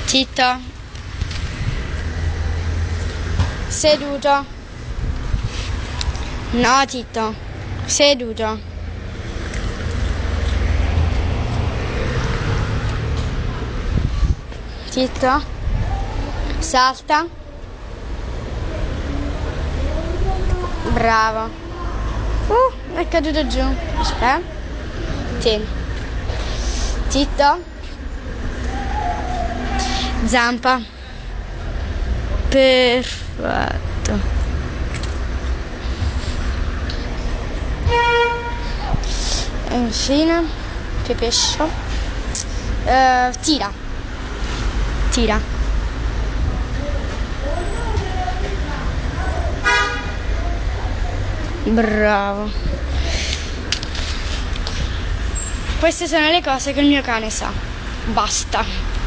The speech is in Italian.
Zitto. Seduto. No, zitto. Seduto. Zitto. Salta. Bravo. È caduto giù. Aspetta. Tieni. Zitto. Zampa. Perfetto. E infine pescio. Tira. Tira. Bravo. Queste sono le cose che il mio cane sa. Basta.